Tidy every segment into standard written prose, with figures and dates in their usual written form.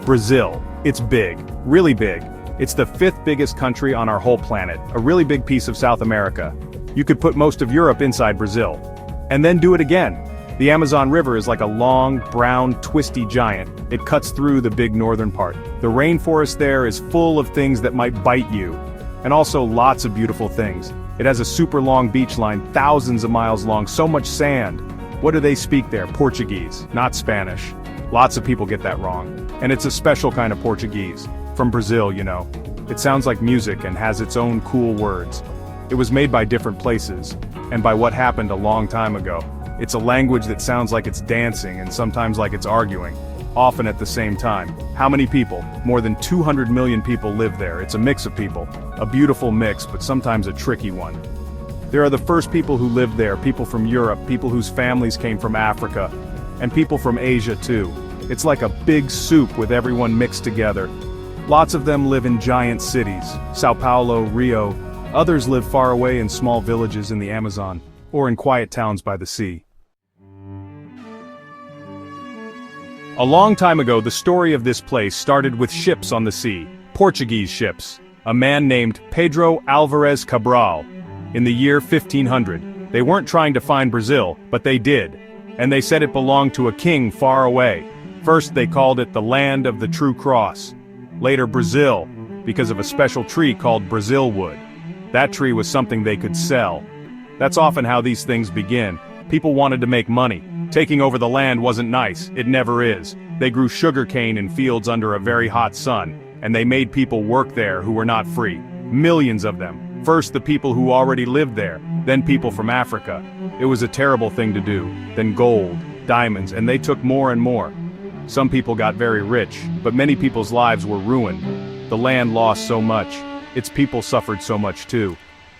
Brazil. It's big, really big. It's the fifth biggest country on our whole planet, a really big piece of South America. You could put most of Europe inside Brazil. And then do it again. The Amazon River is like a long, brown, twisty giant. It cuts through the big northern part. The rainforest there is full of things that might bite you. And also lots of beautiful things. It has a super long beach line, thousands of miles long, so much sand. What do they speak there? Portuguese, not Spanish. Lots of people get that wrong. And it's a special kind of Portuguese. From Brazil, you know. It sounds like music and has its own cool words. It was made by different places, and by what happened a long time ago. It's a language that sounds like it's dancing and sometimes like it's arguing, often at the same time. How many people? More than 200 million people live there. It's a mix of people. A beautiful mix, but sometimes a tricky one. There are the first people who lived there, people from Europe, people whose families came from Africa, and people from Asia too. It's like a big soup with everyone mixed together. Lots of them live in giant cities, Sao Paulo, Rio. Others live far away in small villages in the Amazon, or in quiet towns by the sea. A long time ago, the story of this place started with ships on the sea, Portuguese ships. A man named Pedro Álvares Cabral. In the year 1500, they weren't trying to find Brazil, but they did. And they said it belonged to a king far away. First they called it the Land of the True Cross. Later Brazil, because of a special tree called Brazil wood. That tree was something they could sell. That's often how these things begin. People wanted to make money. Taking over the land wasn't nice, it never is. They grew sugarcane in fields under a very hot sun, and they made people work there who were not free. Millions of them. First the people who already lived there, then people from Africa. It was a terrible thing to do. Then gold, diamonds, and they took more and more. Some people got very rich, but many people's lives were ruined. The land lost so much. Its people suffered so much too.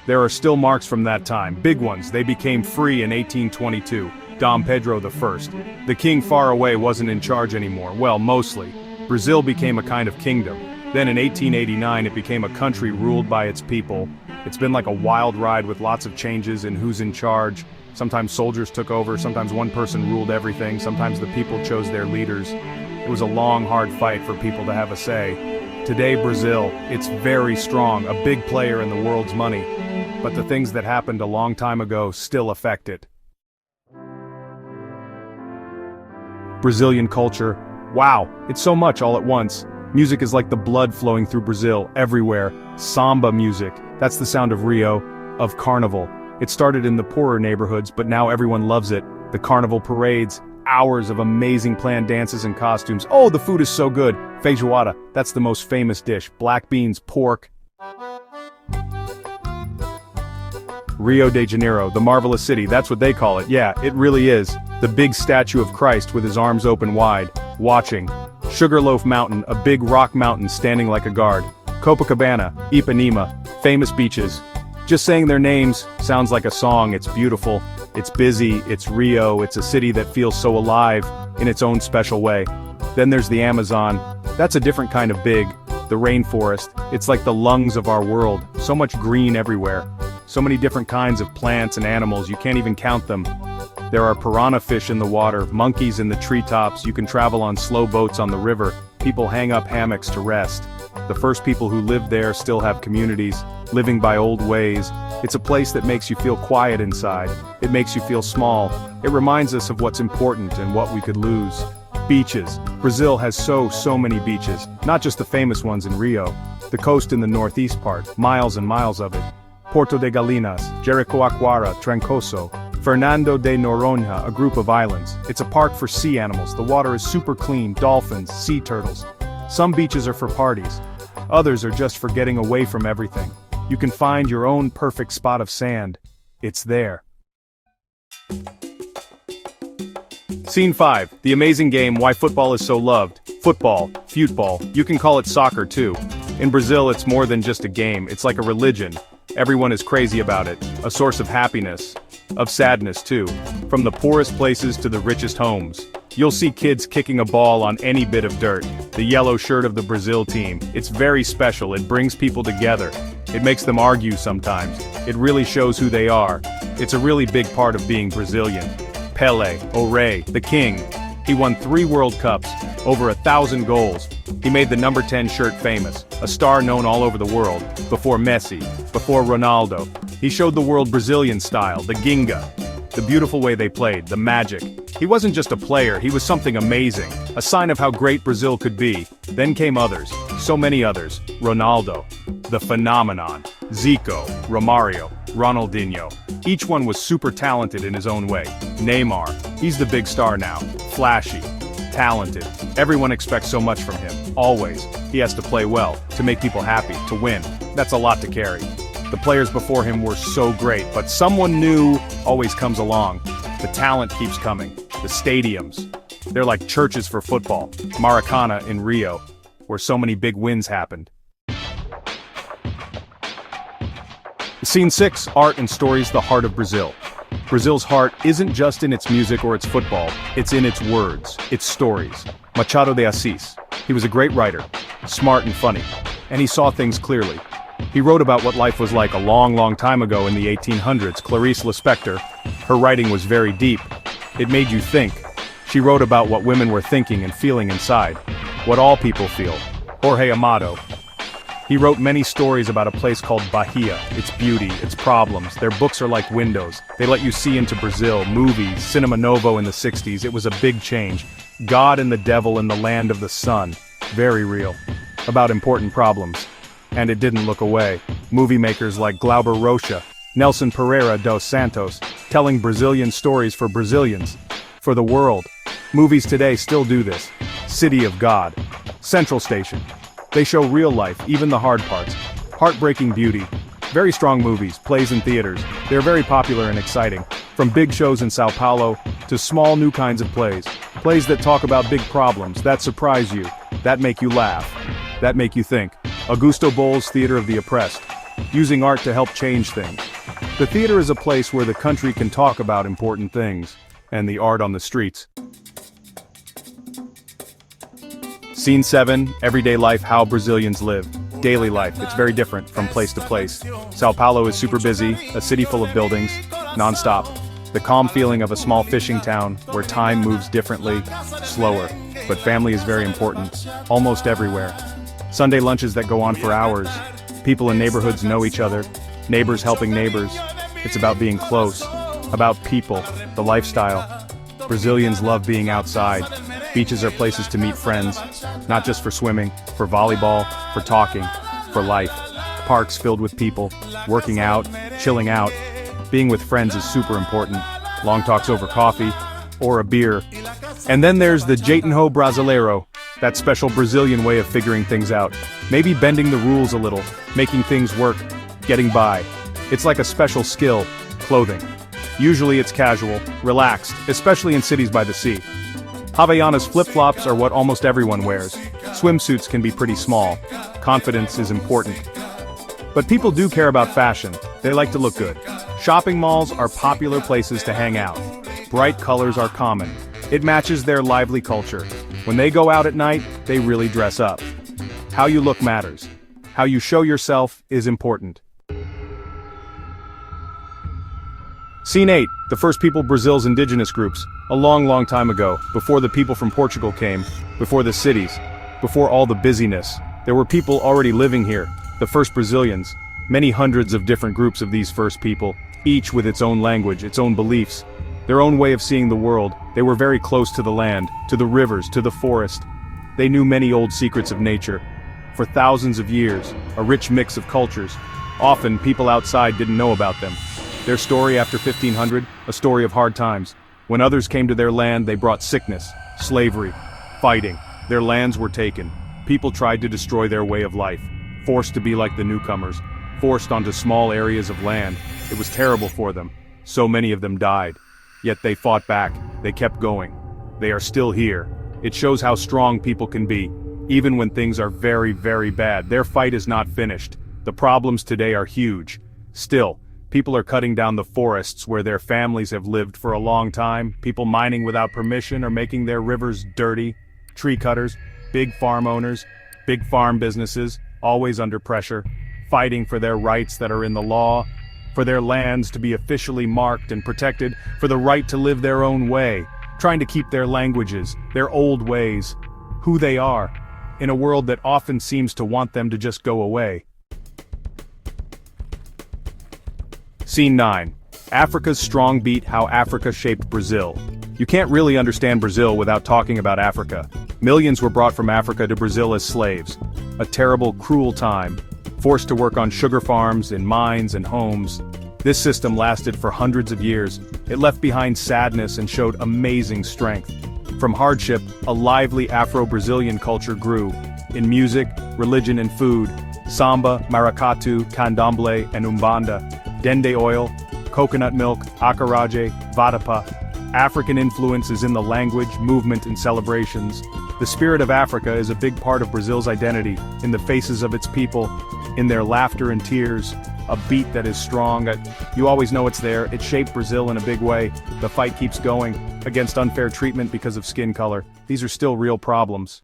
There are still marks from that time, big ones. They became free in 1822, Dom Pedro I. The king far away wasn't in charge anymore, well, mostly. Brazil became a kind of kingdom. Then in 1889 it became a country ruled by its people. It's been like a wild ride with lots of changes in who's in charge. Sometimes soldiers took over, sometimes one person ruled everything, sometimes the people chose their leaders. It was a long, hard fight for people to have a say. Today, Brazil, it's very strong, a big player in the world's money. But the things that happened a long time ago still affect it. Brazilian culture. Wow, it's so much all at once. Music is like the blood flowing through Brazil, everywhere. Samba music, that's the sound of Rio, of carnival. It started in the poorer neighborhoods, but now everyone loves it. The carnival parades, hours of amazing planned dances and costumes. Oh, the food is so good. Feijoada, that's the most famous dish. Black beans, pork. Rio de Janeiro, the marvelous city, that's what they call it. Yeah, it really is. The big statue of Christ with his arms open wide, watching. Sugarloaf Mountain, a big rock mountain standing like a guard. Copacabana, Ipanema, famous beaches. Just saying their names sounds like a song. It's beautiful, it's busy, it's Rio, it's a city that feels so alive in its own special way. Then there's the Amazon. That's a different kind of big. The rainforest, it's like the lungs of our world. So much green everywhere. So many different kinds of plants and animals, you can't even count them. There are piranha fish in the water, monkeys in the treetops, you can travel on slow boats on the river, people hang up hammocks to rest. The first people who lived there still have communities, living by old ways. It's a place that makes you feel quiet inside. It makes you feel small. It reminds us of what's important and what we could lose. Beaches. Brazil has so many beaches, not just the famous ones in Rio. The coast in the northeast part, miles and miles of it. Porto de Galinhas, Jericoacoara, Trancoso, Fernando de Noronha, a group of islands. It's a park for sea animals. The water is super clean, dolphins, sea turtles. Some beaches are for parties. Others are just for getting away from everything. You can find your own perfect spot of sand. It's there. Scene 5. The amazing game Why Football is So Loved. Football, futebol, you can call it soccer too. In Brazil it's more than just a game, it's like a religion. Everyone is crazy about it, a source of happiness. Of sadness too. From the poorest places to the richest homes. You'll see kids kicking a ball on any bit of dirt. The yellow shirt of the Brazil team. It's very special, it brings people together. It makes them argue sometimes. It really shows who they are. It's a really big part of being Brazilian. Pelé, Oré, the king. He won 3 World Cups, over 1,000 goals, He made the number 10 shirt famous, a star known all over the world, before Messi, before Ronaldo. He showed the world Brazilian style, the ginga, the beautiful way they played, the magic. He wasn't just a player, he was something amazing, a sign of how great Brazil could be. Then came others, so many others. Ronaldo, the phenomenon, Zico, Romario, Ronaldinho. Each one was super talented in his own way. Neymar, he's the big star now, flashy, talented. Everyone expects so much from him, always. He has to play well, to make people happy, to win. That's a lot to carry. The players before him were so great, but someone new always comes along. The talent keeps coming. The stadiums. They're like churches for football. Maracana in Rio, where so many big wins happened. Scene 6, Art and Stories, the heart of Brazil. Brazil's heart isn't just in its music or its football, it's in its words, its stories. Machado de Assis. He was a great writer, smart and funny, and he saw things clearly. He wrote about what life was like a long time ago in the 1800s. Clarice Lispector, her writing was very deep. It made you think. She wrote about what women were thinking and feeling inside, what all people feel. Jorge Amado. He wrote many stories about a place called Bahia, its beauty, its problems. Their books are like windows. They let you see into Brazil, movies, Cinema Novo in the 60s. It was a big change. God and the devil in the land of the sun. Very real. About important problems. And it didn't look away. Movie makers like Glauber Rocha, Nelson Pereira dos Santos, telling Brazilian stories for Brazilians, for the world. Movies today still do this. City of God. Central Station. They show real life, even the hard parts. Heartbreaking beauty. Very strong movies, plays in theaters. They're very popular and exciting. From big shows in Sao Paulo, to small new kinds of plays. Plays that talk about big problems, that surprise you, that make you laugh, that make you think. Augusto Boal's Theater of the Oppressed. Using art to help change things. The theater is a place where the country can talk about important things, and the art on the streets. Scene 7, Everyday Life, How Brazilians Live. Daily life, it's very different from place to place. Sao Paulo is super busy, a city full of buildings, non-stop. The calm feeling of a small fishing town, where time moves differently, slower. But family is very important, almost everywhere. Sunday lunches that go on for hours. People in neighborhoods know each other, neighbors helping neighbors. It's about being close, about people, the lifestyle. Brazilians love being outside. Beaches are places to meet friends, not just for swimming, for volleyball, for talking, for life. Parks filled with people, working out, chilling out. Being with friends is super important. Long talks over coffee, or a beer. And then there's the Jeitinho Brasileiro, that special Brazilian way of figuring things out. Maybe bending the rules a little, making things work, getting by. It's like a special skill, clothing. Usually it's casual, relaxed, especially in cities by the sea. Havaianas flip-flops are what almost everyone wears. Swimsuits can be pretty small. Confidence is important. But people do care about fashion. They like to look good. Shopping malls are popular places to hang out. Bright colors are common. It matches their lively culture. When they go out at night, they really dress up. How you look matters. How you show yourself is important. Scene 8, the first people Brazil's indigenous groups. A long time ago, before the people from Portugal came, before the cities, before all the busyness, there were people already living here, the first Brazilians. Many hundreds of different groups of these first people, each with its own language, its own beliefs, their own way of seeing the world. They were very close to the land, to the rivers, to the forest. They knew many old secrets of nature. For thousands of years, a rich mix of cultures. Often, people outside didn't know about them. Their story after 1500, a story of hard times. When others came to their land, they brought sickness, slavery, fighting. Their lands were taken. People tried to destroy their way of life, forced to be like the newcomers, forced onto small areas of land. It was terrible for them. So many of them died. Yet they fought back, they kept going. They are still here. It shows how strong people can be, even when things are very bad. Their fight is not finished. The problems today are huge. Still, people are cutting down the forests where their families have lived for a long time, people mining without permission or making their rivers dirty, tree cutters, big farm owners, big farm businesses, always under pressure, fighting for their rights that are in the law, for their lands to be officially marked and protected, for the right to live their own way, trying to keep their languages, their old ways, who they are. in a world that often seems to want them to just go away. Scene 9. Africa's strong beat: how Africa shaped Brazil. You can't really understand Brazil without talking about Africa. Millions were brought from Africa to Brazil as slaves. A terrible, cruel time. Forced to work on sugar farms, in mines and homes. This system lasted for hundreds of years. It left behind sadness and showed amazing strength. From hardship, a lively Afro-Brazilian culture grew. In music, religion and food. Samba, maracatu, candomblé and umbanda. Dende oil, coconut milk, acarajé, vatapá. African influence is in the language, movement and celebrations. The spirit of Africa is a big part of Brazil's identity, in the faces of its people, in their laughter and tears. A beat that is strong, you always know it's there. It shaped Brazil in a big way. The fight keeps going, against unfair treatment because of skin color. These are still real problems.